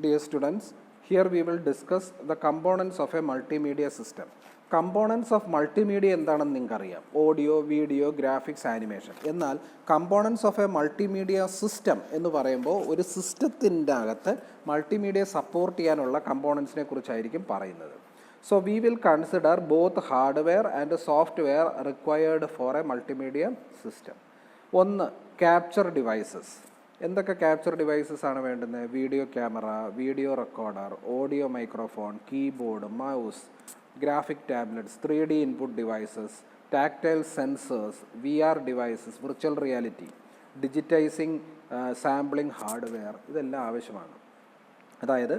Dear students, here we will discuss the components of a multimedia system. Components of multimedia എന്താണെന്ന് നിങ്ങൾക്കറിയാം. Audio, video, graphics, animation. എന്നാൽ components of a multimedia system എന്ന് പറയുമ്പോൾ ഒരു സിസ്റ്റത്തിൻ്റെ അകത്ത് മൾട്ടിമീഡിയ സപ്പോർട്ട് ചെയ്യാനുള്ള കമ്പോണൻസിനെ കുറിച്ചായിരിക്കും പറയുന്നത്. So we will consider both hardware and software required for a multimedia system. ഒന്ന്, ക്യാപ്ചർ ഡിവൈസസ്. എന്തൊക്കെ ക്യാപ്ചർ ഡിവൈസസ് ആണ് വേണ്ടുന്നത്? Video camera, video recorder, audio microphone, keyboard, mouse, graphic tablets, 3D input devices, tactile sensors, VR devices, virtual reality, digitising, sampling hardware, ഇതെല്ലാം ആവശ്യമാണ്. അതായത്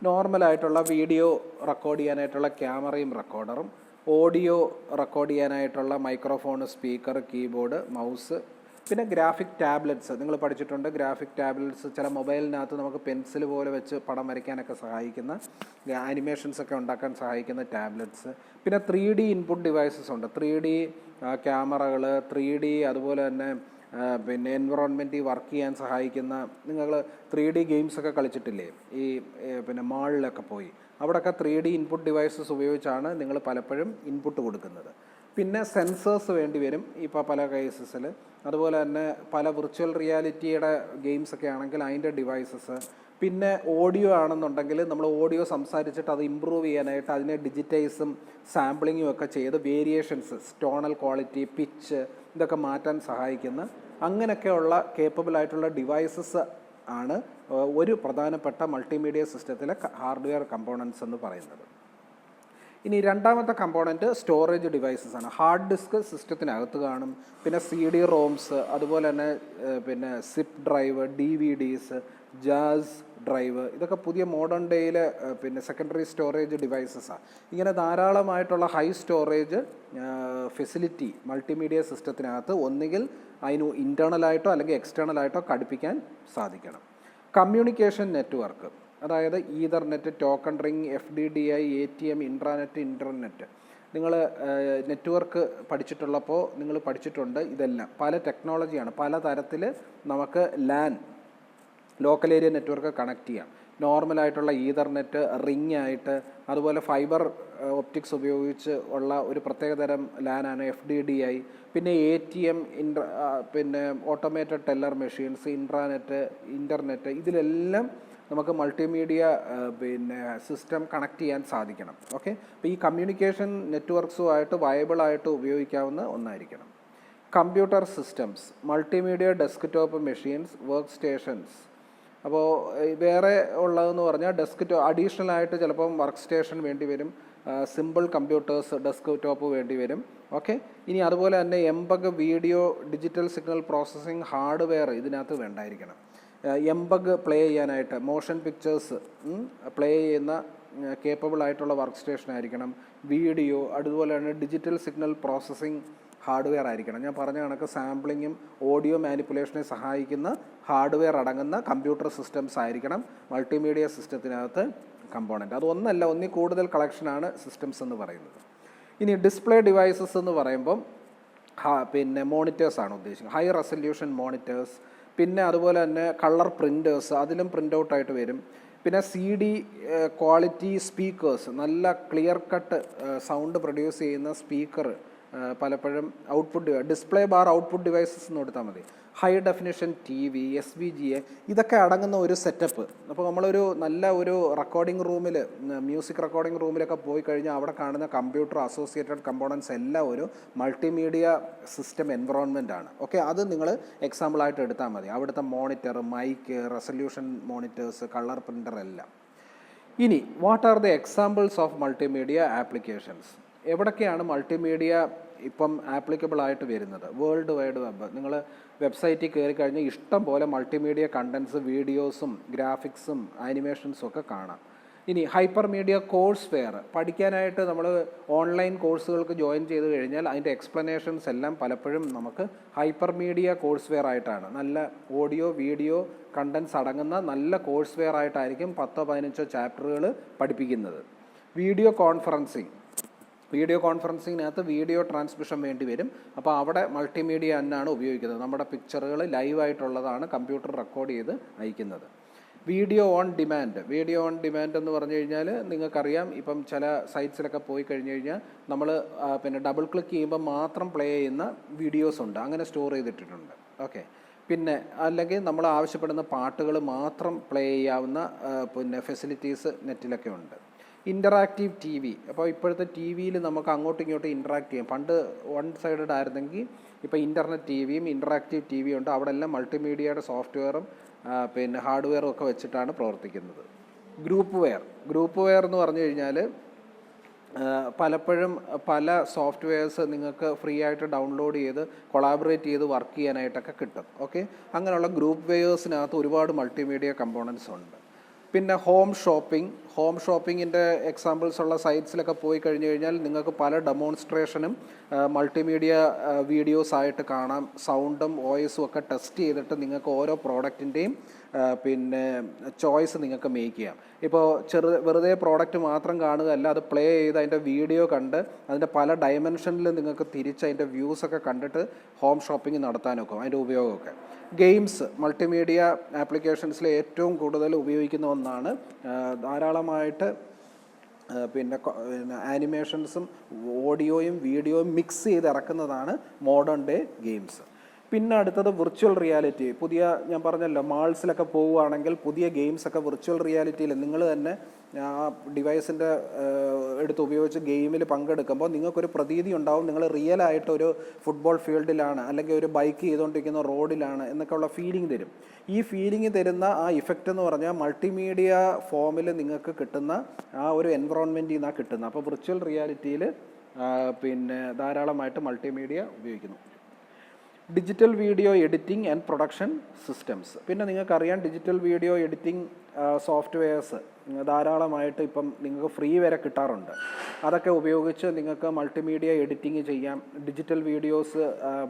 നോർമലായിട്ടുള്ള video record ചെയ്യാനായിട്ടുള്ള ക്യാമറയും റെക്കോർഡറും, ഓഡിയോ റെക്കോർഡ് ചെയ്യാനായിട്ടുള്ള മൈക്രോഫോൺ, സ്പീക്കർ, കീബോർഡ്, മൗസ്, പിന്നെ ഗ്രാഫിക് ടാബ്ലറ്റ്സ്. നിങ്ങൾ പഠിച്ചിട്ടുണ്ട് ഗ്രാഫിക് ടാബ്ലറ്റ്സ്. ചില മൊബൈലിനകത്ത് നമുക്ക് പെൻസിൽ പോലെ വെച്ച് പടം വരയ്ക്കാനൊക്കെ സഹായിക്കുന്ന, ആനിമേഷൻസ് ഒക്കെ ഉണ്ടാക്കാൻ സഹായിക്കുന്ന ടാബ്ലറ്റ്സ്. പിന്നെ 3D ഇൻപുട്ട് ഡിവൈസസ് ഉണ്ട്. 3D ക്യാമറകൾ, 3D അതുപോലെ തന്നെ പിന്നെ എൻവറോൺമെൻറ്റിൽ വർക്ക് ചെയ്യാൻ സഹായിക്കുന്ന, നിങ്ങൾ 3D ഗെയിംസൊക്കെ കളിച്ചിട്ടില്ലേ ഈ പിന്നെ മാളിലൊക്കെ പോയി? അവിടെയൊക്കെ 3D ഇൻപുട്ട് ഡിവൈസസ് ഉപയോഗിച്ചാണ് നിങ്ങൾ പലപ്പോഴും ഇൻപുട്ട് കൊടുക്കുന്നത്. പിന്നെ സെൻസേഴ്സ് വേണ്ടി വരും ഇപ്പോൾ പല കേസസിൽ. അതുപോലെ തന്നെ പല വിർച്വൽ റിയാലിറ്റിയുടെ ഗെയിംസൊക്കെ ആണെങ്കിൽ അതിൻ്റെ ഡിവൈസസ്. പിന്നെ ഓഡിയോ ആണെന്നുണ്ടെങ്കിൽ നമ്മൾ ഓഡിയോ സംസാരിച്ചിട്ട് അത് ഇമ്പ്രൂവ് ചെയ്യാനായിട്ട് അതിനെ ഡിജിറ്റൈസും സാമ്പിളിങ്ങും ഒക്കെ ചെയ്ത് വേരിയേഷൻസ്, ടോണൽ ക്വാളിറ്റി, പിച്ച്, ഇതൊക്കെ മാറ്റാൻ സഹായിക്കുന്ന അങ്ങനെയൊക്കെയുള്ള കേപ്പബിളായിട്ടുള്ള ഡിവൈസസ് ആണ് ഒരു പ്രധാനപ്പെട്ട മൾട്ടിമീഡിയ സിസ്റ്റത്തിലെ ഹാർഡ്വെയർ കമ്പോണൻസ് എന്ന് പറയുന്നത്. ഇനി രണ്ടാമത്തെ കമ്പോണൻറ്റ് സ്റ്റോറേജ് ഡിവൈസസ് ആണ്. ഹാർഡ് ഡിസ്ക് സിസ്റ്റത്തിനകത്ത് കാണും. പിന്നെ CD റോംസ്, അതുപോലെ തന്നെ പിന്നെ zip drive, DVDs, Jaz drive, ഇതൊക്കെ പുതിയ മോഡേൺ ഡേയിലെ പിന്നെ സെക്കൻഡറി സ്റ്റോറേജ് ഡിവൈസസാണ്. ഇങ്ങനെ ധാരാളമായിട്ടുള്ള ഹൈ സ്റ്റോറേജ് ഫെസിലിറ്റി മൾട്ടിമീഡിയ സിസ്റ്റത്തിനകത്ത് ഒന്നുകിൽ അതിന് ഇൻറ്റേർണലായിട്ടോ അല്ലെങ്കിൽ എക്സ്റ്റേണലായിട്ടോ ഘടിപ്പിക്കാൻ സാധിക്കണം. കമ്മ്യൂണിക്കേഷൻ നെറ്റ്വർക്ക്, അതായത് Ethernet, token ring, FDDI, ATM, intranet, internet. നിങ്ങൾ നെറ്റ്വർക്ക് പഠിച്ചിട്ടുള്ളപ്പോൾ നിങ്ങൾ പഠിച്ചിട്ടുണ്ട് ഇതെല്ലാം. പല ടെക്നോളജിയാണ്, പല തരത്തിൽ നമുക്ക് LAN, local area network connect ചെയ്യാം. നോർമലായിട്ടുള്ള ഈതർനെറ്റ്, റിംഗ് ആയിട്ട്, അതുപോലെ ഫൈബർ ഒപ്റ്റിക്സ് ഉപയോഗിച്ച് ഉള്ള ഒരു പ്രത്യേകതരം LAN-ആണ് FDDI. പിന്നെ ATM, പിന്നെ automated teller machines, intranet, internet, ഇതിലെല്ലാം നമുക്ക് മൾട്ടിമീഡിയ പിന്നെ സിസ്റ്റം കണക്ട് ചെയ്യാൻ സാധിക്കണം. ഓക്കെ, അപ്പോൾ ഈ കമ്മ്യൂണിക്കേഷൻ നെറ്റ്വർക്സുമായിട്ട് വയബിളായിട്ട് ഉപയോഗിക്കാവുന്ന ഒന്നായിരിക്കണം. Computer systems, multimedia desktop machines, workstations. അപ്പോൾ വേറെ ഉള്ളതെന്ന് പറഞ്ഞാൽ അഡീഷണൽ ആയിട്ട് ചിലപ്പം വർക്ക് സ്റ്റേഷൻ വേണ്ടി വരും, സിമ്പിൾ കമ്പ്യൂട്ടേഴ്സ്, ഡെസ്ക്ടോപ്പ് വേണ്ടി വരും. ഓക്കെ, ഇനി അതുപോലെ തന്നെ MPEG video digital signal processing hardware ഇതിനകത്ത് വേണ്ടായിരിക്കണം. MPEG പ്ലേ ചെയ്യാനായിട്ട്, മോഷൻ പിക്ചേഴ്സ് പ്ലേ ചെയ്യുന്ന കേപ്പബിൾ ആയിട്ടുള്ള വർക്ക് സ്റ്റേഷൻ ആയിരിക്കണം. വീഡിയോ, അതുപോലെ തന്നെ ഡിജിറ്റൽ സിഗ്നൽ പ്രോസസ്സിംഗ് ഹാർഡ്വെയർ ആയിരിക്കണം. ഞാൻ പറഞ്ഞ കണക്ക് സാമ്പിളിങ്ങും ഓഡിയോ മാനിപ്പുലേഷനെ സഹായിക്കുന്ന ഹാർഡ്വെയർ അടങ്ങുന്ന കമ്പ്യൂട്ടർ സിസ്റ്റംസ് ആയിരിക്കണം മൾട്ടിമീഡിയ സിസ്റ്റത്തിനകത്ത് കമ്പോണൻറ്റ്. അത് ഒന്നല്ല, ഒന്നിൽ കൂടുതൽ കളക്ഷനാണ് സിസ്റ്റംസ് എന്ന് പറയുന്നത്. ഇനി ഡിസ്പ്ലേ ഡിവൈസസ് എന്ന് പറയുമ്പം പിന്നെ മോണിറ്റേഴ്സാണ് ഉദ്ദേശിക്കുന്നത്. ഹൈ റെസല്യൂഷൻ മോണിറ്റേഴ്സ്, പിന്നെ അതുപോലെ തന്നെ കളർ പ്രിൻറ്റേഴ്സ്, അതിലും പ്രിൻ്റ് ഔട്ടായിട്ട് വരും. പിന്നെ CD ക്വാളിറ്റി സ്പീക്കേഴ്സ്, നല്ല ക്ലിയർ കട്ട് സൗണ്ട് പ്രൊഡ്യൂസ് ചെയ്യുന്ന സ്പീക്കർ പലപ്പോഴും output display bar output devices എന്ന് കൊടുത്താൽ മതി. ഹൈ ഡെഫിനിഷൻ TV, SVGA, ഇതൊക്കെ അടങ്ങുന്ന ഒരു സെറ്റപ്പ്. അപ്പോൾ നമ്മളൊരു നല്ല ഒരു റെക്കോർഡിംഗ് റൂമിൽ, മ്യൂസിക് റെക്കോർഡിംഗ് റൂമിലൊക്കെ പോയി കഴിഞ്ഞാൽ അവിടെ കാണുന്ന കമ്പ്യൂട്ടർ അസോസിയേറ്റഡ് കമ്പോണൻസ് എല്ലാം ഒരു മൾട്ടിമീഡിയ സിസ്റ്റം എൻവറോൺമെൻ്റ് ആണ്. ഓക്കെ, അത് നിങ്ങൾ എക്സാമ്പിളായിട്ട് എടുത്താൽ മതി. അവിടുത്തെ monitor, mike, resolution monitors, colour printer എല്ലാം. ഇനി what are the examples of multimedia applications? എവിടൊക്കെയാണ് മൾട്ടിമീഡിയ ഇപ്പം ആപ്ലിക്കബിൾ ആയിട്ട് വരുന്നത്? വേൾഡ് വൈഡ് വെബ്, നിങ്ങൾ വെബ്സൈറ്റിൽ കയറി കഴിഞ്ഞാൽ ഇഷ്ടം പോലെ മൾട്ടിമീഡിയ കണ്ടൻസ്, വീഡിയോസും ഗ്രാഫിക്സും ആനിമേഷൻസും ഒക്കെ കാണാം. ഇനി ഹൈപ്പർ മീഡിയ കോഴ്സ് വെയർ, പഠിക്കാനായിട്ട് നമ്മൾ ഓൺലൈൻ കോഴ്സുകൾക്ക് ജോയിൻ ചെയ്ത് കഴിഞ്ഞാൽ അതിൻ്റെ എക്സ്പ്ലനേഷൻസ് എല്ലാം പലപ്പോഴും നമുക്ക് ഹൈപ്പർ മീഡിയ കോഴ്സ് വെയർ ആയിട്ടാണ്. നല്ല ഓഡിയോ വീഡിയോ കണ്ടൻസ് അടങ്ങുന്ന നല്ല കോഴ്സ് വെയർ ആയിട്ടായിരിക്കും 10-15 ചാപ്റ്ററുകൾ പഠിപ്പിക്കുന്നത്. വീഡിയോ കോൺഫറൻസിങ്ങിനകത്ത് വീഡിയോ ട്രാൻസ്മിഷൻ വേണ്ടി വരും. അപ്പോൾ അവിടെ മൾട്ടിമീഡിയ തന്നെയാണ് ഉപയോഗിക്കുന്നത്. നമ്മുടെ പിക്ചറുകൾ ലൈവായിട്ടുള്ളതാണ് കമ്പ്യൂട്ടർ റെക്കോർഡ് ചെയ്ത് അയക്കുന്നത്. വീഡിയോ ഓൺ ഡിമാൻഡ് എന്ന് പറഞ്ഞു കഴിഞ്ഞാൽ നിങ്ങൾക്കറിയാം, ഇപ്പം ചില സൈറ്റ്സിലൊക്കെ പോയി കഴിഞ്ഞ് കഴിഞ്ഞാൽ നമ്മൾ പിന്നെ ഡബിൾ ക്ലിക്ക് ചെയ്യുമ്പോൾ മാത്രം പ്ലേ ചെയ്യുന്ന വീഡിയോസ് ഉണ്ട്, അങ്ങനെ സ്റ്റോർ ചെയ്തിട്ടിട്ടുണ്ട്. ഓക്കെ, പിന്നെ അല്ലെങ്കിൽ നമ്മൾ ആവശ്യപ്പെടുന്ന പാട്ടുകൾ മാത്രം പ്ലേ ചെയ്യാവുന്ന പിന്നെ ഫെസിലിറ്റീസ് നെറ്റിലൊക്കെ ഉണ്ട്. ഇൻ്ററാക്റ്റീവ് ടി വി, അപ്പോൾ ഇപ്പോഴത്തെ ടി വിയിൽ നമുക്ക് അങ്ങോട്ടും ഇങ്ങോട്ടും ഇൻറ്ററാക്ട് ചെയ്യാം. പണ്ട് വൺ സൈഡഡ് ആയിരുന്നെങ്കിൽ ഇപ്പോൾ ഇൻ്റർനെറ്റ് ടി വിയും ഇൻ്ററാക്റ്റീവ് ടി വിയും ഉണ്ട്. അവിടെ എല്ലാം മൾട്ടിമീഡിയയുടെ സോഫ്റ്റ്വെയറും പിന്നെ ഹാർഡ്വെയറും ഒക്കെ വെച്ചിട്ടാണ് പ്രവർത്തിക്കുന്നത്. ഗ്രൂപ്പ് വെയർ എന്ന് പറഞ്ഞു കഴിഞ്ഞാൽ പലപ്പോഴും പല സോഫ്റ്റ്വെയർസ് നിങ്ങൾക്ക് ഫ്രീ ആയിട്ട് ഡൗൺലോഡ് ചെയ്ത് കൊളാബറേറ്റ് ചെയ്ത് വർക്ക് ചെയ്യാനായിട്ടൊക്കെ കിട്ടും. ഓക്കെ, അങ്ങനെയുള്ള ഗ്രൂപ്പ് വെയേഴ്സിനകത്ത് ഒരുപാട് മൾട്ടിമീഡിയ കമ്പോണൻസ് ഉണ്ട്. പിന്നെ ഹോം ഷോപ്പിങ്ങിൻ്റെ എക്സാമ്പിൾസ് ഉള്ള സൈറ്റ്സിലൊക്കെ പോയി കഴിഞ്ഞ് കഴിഞ്ഞാൽ നിങ്ങൾക്ക് പല ഡെമോൺസ്ട്രേഷനും മൾട്ടിമീഡിയ വീഡിയോസ് ആയിട്ട് കാണാം. സൗണ്ടും വോയിസും ഒക്കെ ടെസ്റ്റ് ചെയ്തിട്ട് നിങ്ങൾക്ക് ഓരോ പ്രോഡക്റ്റിൻ്റെയും പിന്നെ ചോയ്സ് നിങ്ങൾക്ക് മേക്ക് ചെയ്യാം. ഇപ്പോൾ വെറുതെ പ്രോഡക്റ്റ് മാത്രം കാണുകയല്ല, അത് പ്ലേ ചെയ്ത് അതിൻ്റെ വീഡിയോ കണ്ട് അതിൻ്റെ പല ഡയമെൻഷനിൽ നിങ്ങൾക്ക് തിരിച്ച് അതിൻ്റെ വ്യൂസൊക്കെ കണ്ടിട്ട് ഹോം ഷോപ്പിംഗ് നടത്താനൊക്കെ അതിൻ്റെ ഉപയോഗമൊക്കെ. ഗെയിംസ് മൾട്ടിമീഡിയ ആപ്ലിക്കേഷൻസിൽ ഏറ്റവും കൂടുതൽ ഉപയോഗിക്കുന്ന ഒന്നാണ്. ധാരാളമായിട്ട് പിന്നെ ആനിമേഷൻസും ഓഡിയോയും വീഡിയോയും മിക്സ് ചെയ്ത് ഇറക്കുന്നതാണ് മോഡേൺ ഡേ ഗെയിംസ്. പിന്നെ അടുത്തത് വിർച്വൽ റിയാലിറ്റി. ഞാൻ പറഞ്ഞല്ലോ, മാൾസിലൊക്കെ പോവുകയാണെങ്കിൽ പുതിയ ഗെയിംസൊക്കെ വിർച്വൽ റിയാലിറ്റിയിൽ നിങ്ങൾ തന്നെ ആ ഡിവൈസിൻ്റെ എടുത്ത് ഉപയോഗിച്ച് ഗെയിമിൽ പങ്കെടുക്കുമ്പോൾ നിങ്ങൾക്കൊരു പ്രതീതി ഉണ്ടാവും, നിങ്ങൾ റിയലായിട്ട് ഒരു ഫുട്ബോൾ ഫീൽഡിലാണ് അല്ലെങ്കിൽ ഒരു ബൈക്ക് ചെയ്തുകൊണ്ടിരിക്കുന്ന റോഡിലാണ് എന്നൊക്കെയുള്ള ഫീലിംഗ് തരും. ഈ ഫീലിംഗ് തരുന്ന ആ ഇഫക്റ്റ് എന്ന് പറഞ്ഞാൽ മൾട്ടിമീഡിയ ഫോമിൽ നിങ്ങൾക്ക് കിട്ടുന്ന ആ ഒരു എൻവറോൺമെൻറ്റിൽ നിന്നാണ് കിട്ടുന്നത്. അപ്പോൾ വിർച്വൽ റിയാലിറ്റിയിൽ പിന്നെ ധാരാളമായിട്ട് മൾട്ടിമീഡിയ ഉപയോഗിക്കുന്നു. Digital video editing and production systems. പിന്നെ നിങ്ങൾക്കറിയാം, ഡിജിറ്റൽ വീഡിയോ എഡിറ്റിംഗ് സോഫ്റ്റ്വെയർസ് ധാരാളമായിട്ട് ഇപ്പം നിങ്ങൾക്ക് ഫ്രീ വരെ കിട്ടാറുണ്ട്. അതൊക്കെ ഉപയോഗിച്ച് നിങ്ങൾക്ക് മൾട്ടിമീഡിയ എഡിറ്റിംഗ് ചെയ്യാം, ഡിജിറ്റൽ വീഡിയോസ്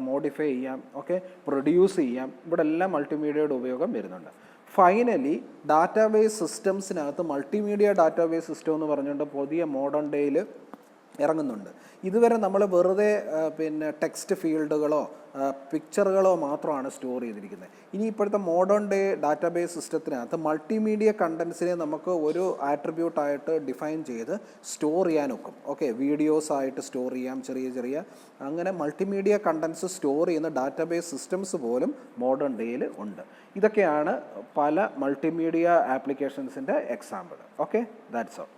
മോഡിഫൈ ചെയ്യാം, ഓക്കെ, പ്രൊഡ്യൂസ് ചെയ്യാം. ഇവിടെ എല്ലാം മൾട്ടിമീഡിയയുടെ ഉപയോഗം വരുന്നുണ്ട്. ഫൈനലി ഡാറ്റാബേസ് സിസ്റ്റംസിനകത്ത് മൾട്ടിമീഡിയ ഡാറ്റാബേസ് സിസ്റ്റം എന്ന് പറഞ്ഞുകൊണ്ട് പുതിയ മോഡേൺ ഡേയിൽ ഇറങ്ങുന്നുണ്ട്. ഇതുവരെ നമ്മൾ വെറുതെ പിന്നെ ടെക്സ്റ്റ് ഫീൽഡുകളോ പിക്ചറുകളോ മാത്രമാണ് സ്റ്റോർ ചെയ്തിരിക്കുന്നത്. ഇനി ഇപ്പോഴത്തെ മോഡേൺ ഡേ ഡാറ്റാബേസ് സിസ്റ്റത്തിനകത്ത് മൾട്ടിമീഡിയ കണ്ടൻസിനെ നമുക്ക് ഒരു ആട്രിബ്യൂട്ടായിട്ട് ഡിഫൈൻ ചെയ്ത് സ്റ്റോർ ചെയ്യാനൊക്കും. ഓക്കെ, വീഡിയോസ് ആയിട്ട് സ്റ്റോർ ചെയ്യാം, ചെറിയ അങ്ങനെ മൾട്ടിമീഡിയ കണ്ടൻസ് സ്റ്റോർ ചെയ്യുന്ന ഡാറ്റാബേസ് സിസ്റ്റംസ് പോലും മോഡേൺ ഡേയിൽ ഉണ്ട്. ഇതൊക്കെയാണ് പല മൾട്ടിമീഡിയ ആപ്ലിക്കേഷൻസിൻ്റെ എക്സാമ്പിൾ. Okay, that's all.